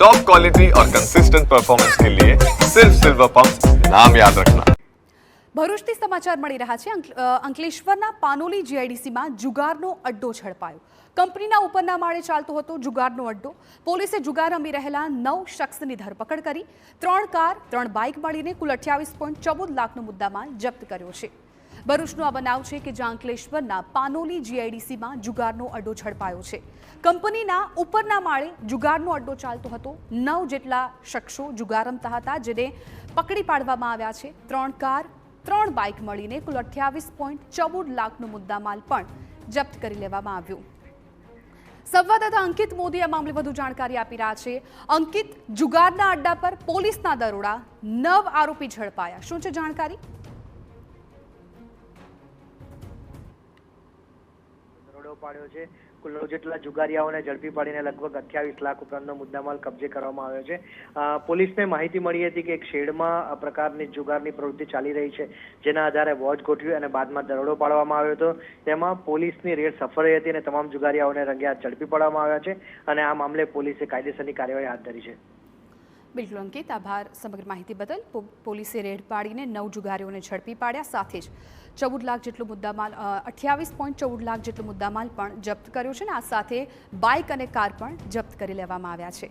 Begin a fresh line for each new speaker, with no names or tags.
Top quality और consistent performance के लिए सिर्फ सिल्वर पंप नाम याद रखना।
ભરૂચથી સમાચાર મળી રહ્યા છે। અંકલેશ્વરના પાનોલી જીઆઈડીસીમાં જુગારનો અડ્ડો ઝડપાયો। કંપનીના ઉપરના માળે ચાલતો હતો જુગારનો અડ્ડો। પોલીસે જુગાર રમી રહેલા 9 શખ્સની ધરપકડ કરી। 3 કાર 3 બાઇક મળીને કુલ 28.14 લાખનો મુદ્દામાલ જપ્ત કર્યો છે। ભરૂચનો આ બનાવ છે કે જ્યાં અંકલેશ્વરના પાનોલી જીઆઈડીસીમાં જુગારનો અડ્ડો ઝડપાયો છે। કંપનીના ઉપરના માળે જુગારનો અડ્ડો ચાલતો હતો। 9 જેટલા શખ્સો જુગાર રમતા હતા, જેને પકડી પાડવામાં આવ્યા છે। 3 કાર 3 બાઇક મળીને કુલ 28.14 લાખનો મુદ્દામાલ પણ જપ્ત કરી લેવામાં આવ્યો। સંવાદદાતા અંકિત મોદી આ મામલે વધુ જાણકારી આપી રહ્યા છે। અંકિત, જુગારના અડ્ડા પર પોલીસના દરોડા, 9 આરોપી ઝડપાયા, શું છે જાણકારી?
દરોડો પાડ્યો છે। કુલ 9 જેટલા જુગારીયાઓને ઝડપી પાડીને લગભગ 28 લાખ રૂપિયાનો મુદ્દામાલ કબજે કરવામાં આવ્યો છે। પોલીસને માહિતી મળી હતી કે એક શેડમાં આ પ્રકારની જુગારની પ્રવૃત્તિ ચાલી રહી છે, જેના આધારે વોચ ગોઠવી અને બાદમાં દરોડો પાડવામાં આવ્યો હતો। તેમાં પોલીસની રેડ સફળ રહી હતી અને તમામ જુગારીયાઓને રંગે હાથ ઝડપી પાડવામાં આવ્યા છે અને આ મામલે પોલીસે કાયદેસરની કાર્યવાહી હાથ ધરી છે।
બિલકુલ અંકિત, આભાર સમગ્ર માહિતી બદલ। પોલીસે રેડ પાડીને 9 જુગારીઓને ઝડપી પાડ્યા, સાથે જ 14 લાખ જેટલો મુદ્દામાલ 28.14 લાખ જેટલો મુદ્દામાલ પણ જપ્ત કર્યો છે અને આ સાથે બાઇક અને કાર પણ જપ્ત કરી લેવામાં આવ્યા છે।